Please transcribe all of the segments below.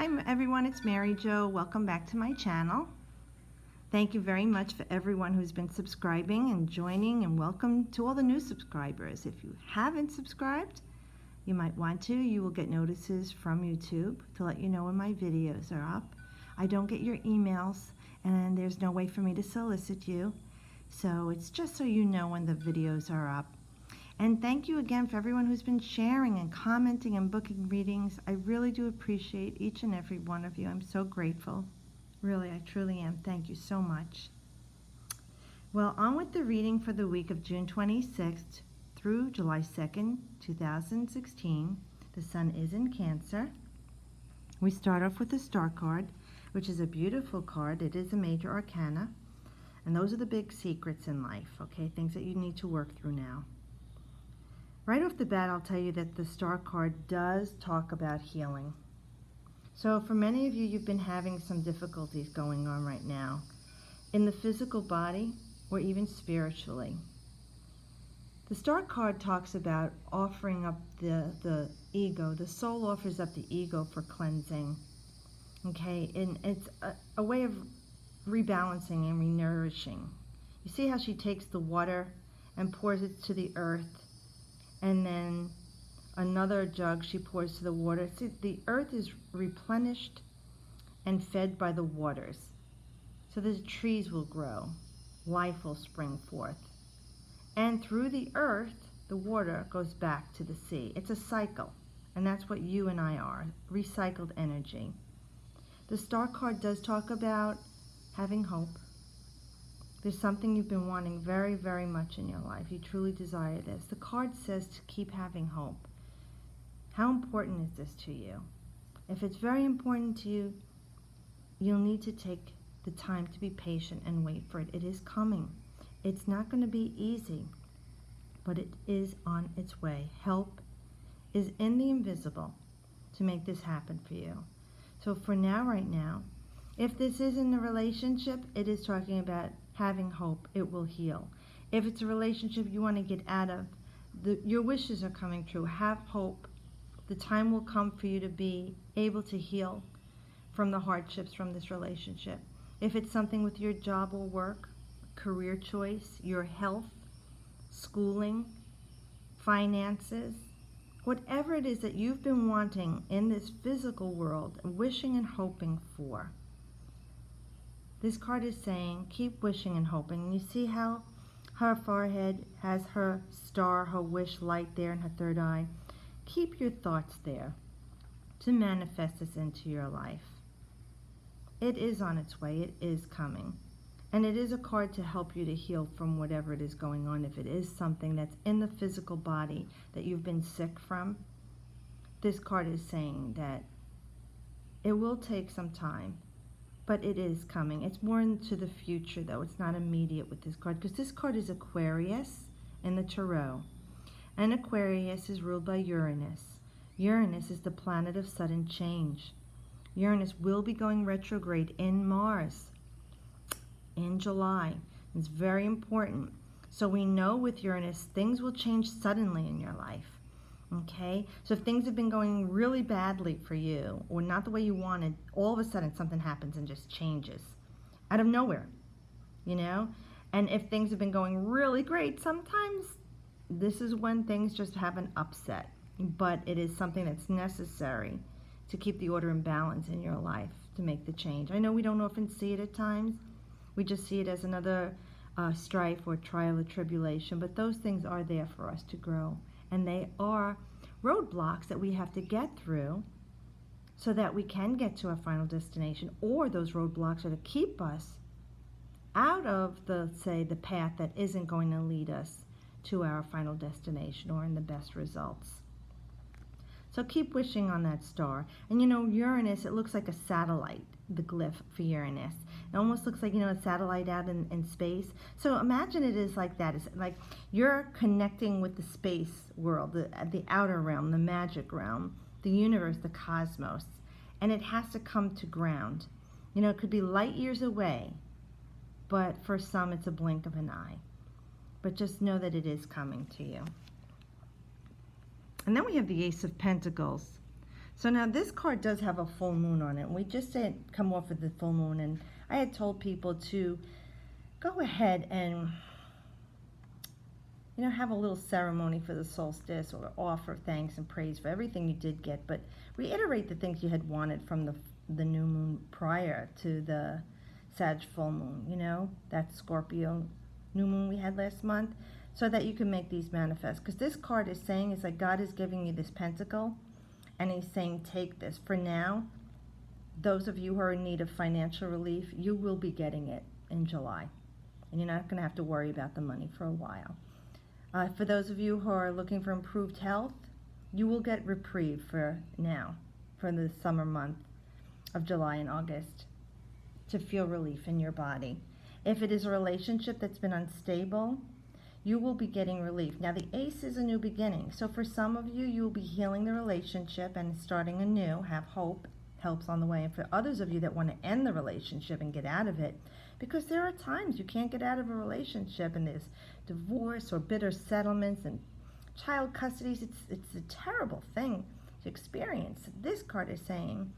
Hi everyone, it's Mary Jo. Welcome back to my channel. Thank you very much for everyone who's been subscribing and joining, and welcome to all the new subscribers. If you haven't subscribed, you might want to. You will get notices from YouTube to let you know when my videos are up. I don't get your emails, and there's no way for me to solicit you. So it's just so you know when the videos are up. And thank you again for everyone who's been sharing and commenting and booking readings. I really do appreciate each and every one of you. I'm so grateful. Really, I truly am. Thank you so much. Well, on with the reading for the week of June 26th through July 2nd, 2016. The sun is in Cancer. We start off with the Star card, which is a beautiful card. It is a major arcana. And those are the big secrets in life, okay? Things that you need to work through now. Right off the bat, I'll tell you that the Star card does talk about healing. So for many of you, you've been having some difficulties going on right now in the physical body or even spiritually. The Star card talks about offering up the ego. The soul offers up the ego for cleansing. Okay, and it's a way of rebalancing and renourishing. You see how she takes the water and pours it to the earth, and then another jug she pours to the water. See, the earth is replenished and fed by the waters. So the trees will grow, life will spring forth. And through the earth, the water goes back to the sea. It's a cycle, and that's what you and I are, recycled energy. The Star card does talk about having hope. There's something you've been wanting very, very much in your life. You truly desire this. The card says to keep having hope. How important is this to you? If it's very important to you, you'll need to take the time to be patient and wait for it. It is coming. It's not going to be easy, but it is on its way. Help is in the invisible to make this happen for you. So for now, right now, if this is in a relationship, it is talking about having hope. It will heal. If it's a relationship you want to get out of, your wishes are coming true. Have hope. The time will come for you to be able to heal from the hardships from this relationship. If it's something with your job or work, career choice, your health, schooling, finances, whatever it is that you've been wanting in this physical world, wishing and hoping for, this card is saying, keep wishing and hoping. You see how her forehead has her star, her wish light there in her third eye? Keep your thoughts there to manifest this into your life. It is on its way. It is coming. And it is a card to help you to heal from whatever it is going on. If it is something that's in the physical body that you've been sick from, this card is saying that it will take some time, but it is coming. It's more into the future, though. It's not immediate with this card, because this card is Aquarius in the Tarot. And Aquarius is ruled by Uranus. Uranus is the planet of sudden change. Uranus will be going retrograde in Mars in July. It's very important. So we know with Uranus, things will change suddenly in your life. Okay, so if things have been going really badly for you, or not the way you wanted, all of a sudden something happens and just changes out of nowhere, you know? And if things have been going really great, sometimes this is when things just have an upset. But it is something that's necessary to keep the order and balance in your life, to make the change. I know we don't often see it at times. We just see it as another strife or trial or tribulation, but those things are there for us to grow. And they are roadblocks that we have to get through so that we can get to our final destination, or those roadblocks are to keep us out of the path that isn't going to lead us to our final destination or in the best results. So keep wishing on that star. And you know, Uranus, it looks like a satellite, the glyph for Uranus. It almost looks like, you know, a satellite out in space. So imagine it is like that. It's like you're connecting with the space world, the outer realm, the magic realm, the universe, the cosmos. And it has to come to ground. You know, it could be light years away, but for some it's a blink of an eye. But just know that it is coming to you. And then we have the Ace of Pentacles. So now this card does have a full moon on it. We just didn't come off of the full moon, and I had told people to go ahead and, you know, have a little ceremony for the solstice, or offer thanks and praise for everything you did get, but reiterate the things you had wanted from the new moon prior to the Sag full moon, you know, that Scorpio new moon we had last month, so that you can make these manifest. Because this card is saying, it's like God is giving you this pentacle, and he's saying, take this. For now, those of you who are in need of financial relief, you will be getting it in July. And you're not going to have to worry about the money for a while. For those of you who are looking for improved health, you will get reprieve for now, for the summer month of July and August, to feel relief in your body. If it is a relationship that's been unstable, you will be getting relief. Now, the Ace is a new beginning. So for some of you, you will be healing the relationship and starting anew. Have hope. Helps on the way. And for others of you that want to end the relationship and get out of it, because there are times you can't get out of a relationship, and there's divorce or bitter settlements and child custodies. It's a terrible thing to experience. This card is saying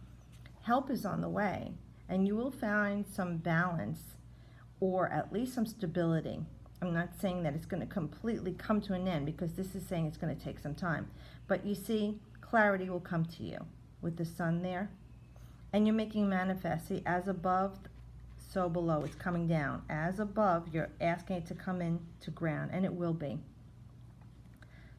help is on the way, and you will find some balance, or at least some stability. I'm not saying that it's going to completely come to an end, because this is saying it's going to take some time. But you see, clarity will come to you with the sun there. And you're making manifest. See, as above, so below. It's coming down. As above, you're asking it to come in to ground, and it will be.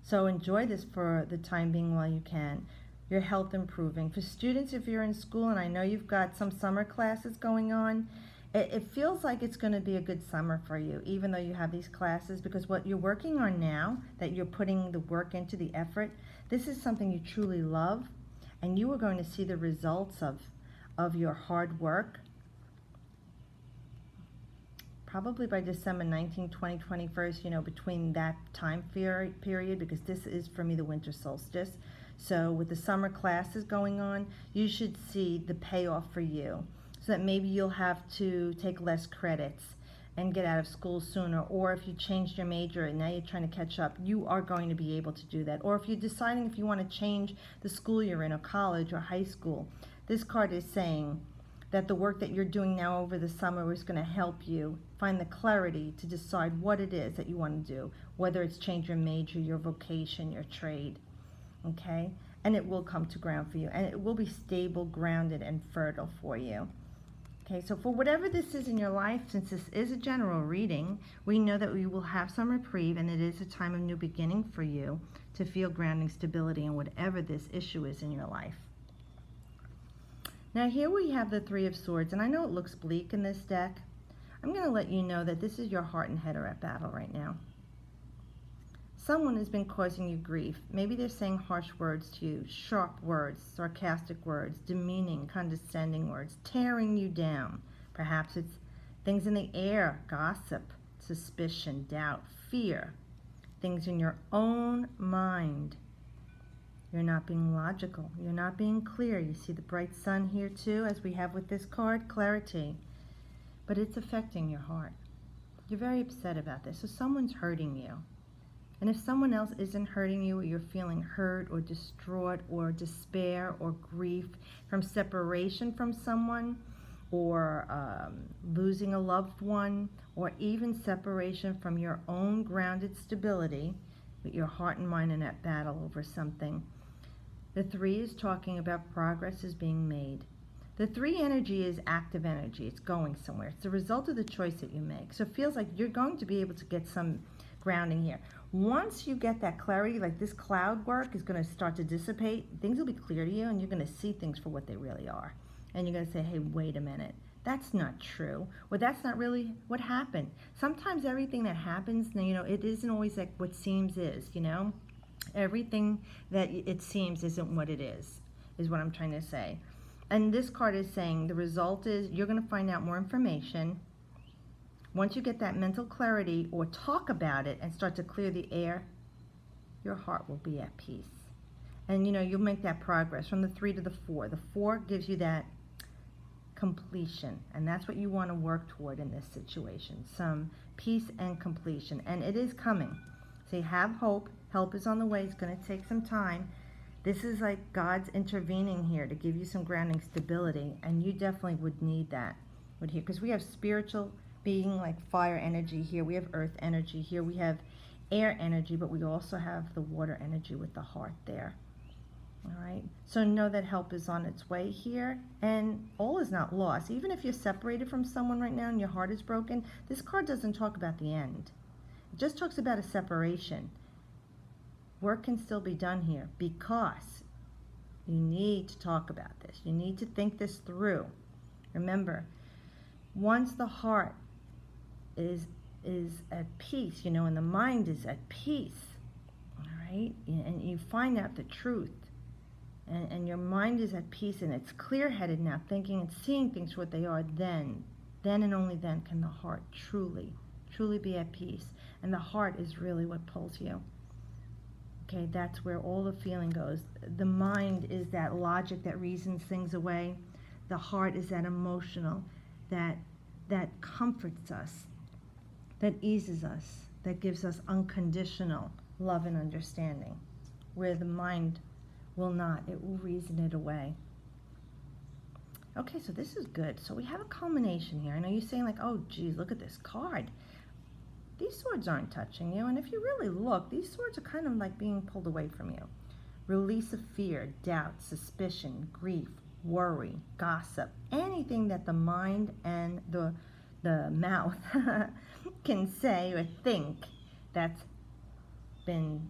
So enjoy this for the time being while you can. Your health improving. For students, if you're in school, and I know you've got some summer classes going on, it feels like it's going to be a good summer for you, even though you have these classes, because what you're working on now, that you're putting the work into, the effort, this is something you truly love, and you are going to see the results of your hard work probably by December 19, 20, 21st, you know, between that time period, because this is, for me, the winter solstice. So with the summer classes going on, you should see the payoff for you, so that maybe you'll have to take less credits and get out of school sooner. Or if you changed your major and now you're trying to catch up, you are going to be able to do that. Or if you're deciding if you want to change the school you're in, or college or high school, this card is saying that the work that you're doing now over the summer is going to help you find the clarity to decide what it is that you want to do, whether it's change your major, your vocation, your trade, okay? And it will come to ground for you, and it will be stable, grounded, and fertile for you. Okay, so for whatever this is in your life, since this is a general reading, we know that we will have some reprieve, and it is a time of new beginning for you to feel grounding, stability in whatever this issue is in your life. Now here we have the Three of Swords, and I know it looks bleak in this deck. I'm going to let you know that this is your heart and head are at battle right now. Someone has been causing you grief. Maybe they're saying harsh words to you, sharp words, sarcastic words, demeaning, condescending words, tearing you down. Perhaps it's things in the air, gossip, suspicion, doubt, fear, things in your own mind. You're not being logical. You're not being clear. You see the bright sun here too, as we have with this card, clarity. But it's affecting your heart. You're very upset about this. So someone's hurting you. And if someone else isn't hurting you, or you're feeling hurt or distraught or despair or grief from separation from someone, or losing a loved one, or even separation from your own grounded stability, with your heart and mind in that battle over something, the Three is talking about progress is being made. The Three energy is active energy. It's going somewhere. It's the result of the choice that you make. So it feels like you're going to be able to get some grounding here. Once you get that clarity, like this cloud work is going to start to dissipate, things will be clear to you, and you're going to see things for what they really are. And you're going to say, hey, wait a minute. That's not true. Well, that's not really what happened. Sometimes everything that happens, you know, it isn't always like what seems is, you know. Everything that it seems isn't what it is what I'm trying to say. And this card is saying the result is you're going to find out more information. Once you get that mental clarity, or talk about it and start to clear the air, your heart will be at peace. And you know, you'll make that progress from the 3 to the 4. The 4 gives you that completion, and that's what you want to work toward in this situation. Some peace and completion, and it is coming. So you have hope. Help is on the way. It's going to take some time. This is like God's intervening here to give you some grounding stability, and you definitely would need that. Because we have spiritual being like fire energy here, we have earth energy here, we have air energy, but we also have the water energy with the heart there. All right, so know that help is on its way here, and all is not lost. Even if you're separated from someone right now and your heart is broken, this card doesn't talk about the end. It just talks about a separation. Work can still be done here, because you need to talk about this. You need to think this through. Remember, once the heart is at peace, and the mind is at peace, all right, and you find out the truth, and your mind is at peace, and it's clear-headed now, thinking and seeing things for what they are, then and only then can the heart truly be at peace. And the heart is really what pulls you. Okay, that's where all the feeling goes. The mind is that logic that reasons things away. The heart is that emotional, that comforts us, that eases us, that gives us unconditional love and understanding, where the mind will not. It will reason it away. Okay, so this is good. So we have a culmination here. I know you're saying like, oh, geez, look at this card. These swords aren't touching you, and if you really look, these swords are kind of like being pulled away from you. Release of fear, doubt, suspicion, grief, worry, gossip, anything that the mind and the mouth can say or think that's been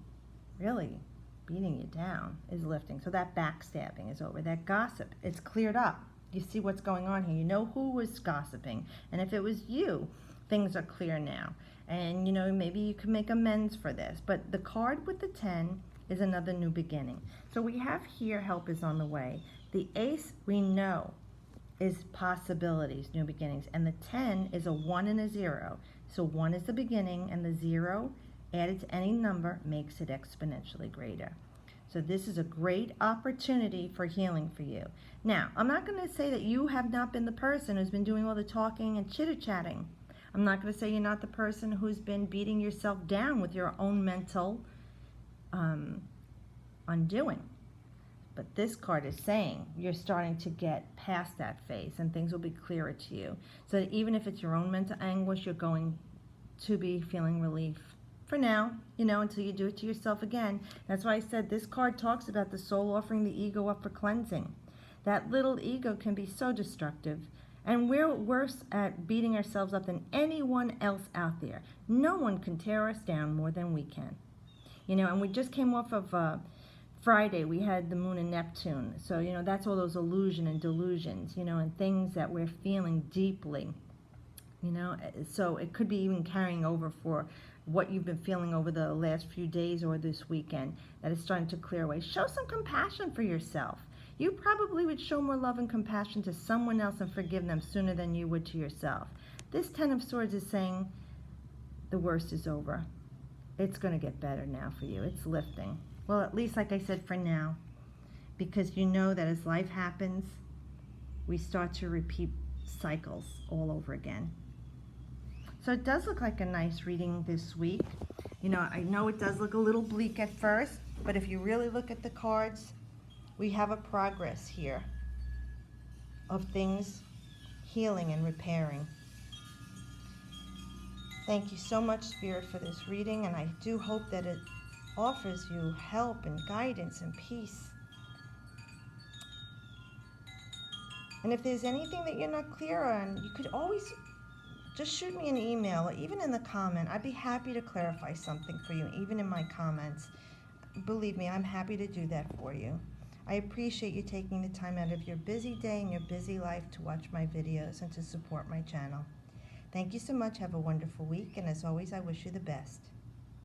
really beating you down is lifting. So that backstabbing is over. That gossip, it's cleared up. You see what's going on here. You know who was gossiping, and if it was you, things are clear now. And maybe you can make amends for this. But the card with the 10 is another new beginning. So we have here, help is on the way. The ace, we know, is possibilities, new beginnings. And the 10 is a 1 and a 0. So 1 is the beginning, and the 0 added to any number makes it exponentially greater. So this is a great opportunity for healing for you. Now, I'm not going to say that you have not been the person who's been doing all the talking and chitter-chatting. I'm not going to say you're not the person who's been beating yourself down with your own mental undoing. But this card is saying you're starting to get past that phase, and things will be clearer to you. So that even if it's your own mental anguish, you're going to be feeling relief for now, until you do it to yourself again. That's why I said this card talks about the soul offering the ego up for cleansing. That little ego can be so destructive. And we're worse at beating ourselves up than anyone else out there. No one can tear us down more than we can. And we just came off of Friday. We had the moon and Neptune. So, that's all those illusion and delusions, and things that we're feeling deeply. So it could be even carrying over for what you've been feeling over the last few days or this weekend, that is starting to clear away. Show some compassion for yourself. You probably would show more love and compassion to someone else and forgive them sooner than you would to yourself. This 10 of Swords is saying the worst is over. It's going to get better now for you. It's lifting. Well, at least, like I said, for now. Because you know that as life happens, we start to repeat cycles all over again. So it does look like a nice reading this week. I know it does look a little bleak at first, but if you really look at the cards, we have a progress here of things healing and repairing. Thank you so much, Spirit, for this reading, and I do hope that it offers you help and guidance and peace. And if there's anything that you're not clear on, you could always just shoot me an email, or even in the comment. I'd be happy to clarify something for you, even in my comments. Believe me, I'm happy to do that for you. I appreciate you taking the time out of your busy day and your busy life to watch my videos and to support my channel. Thank you so much. Have a wonderful week, and as always, I wish you the best.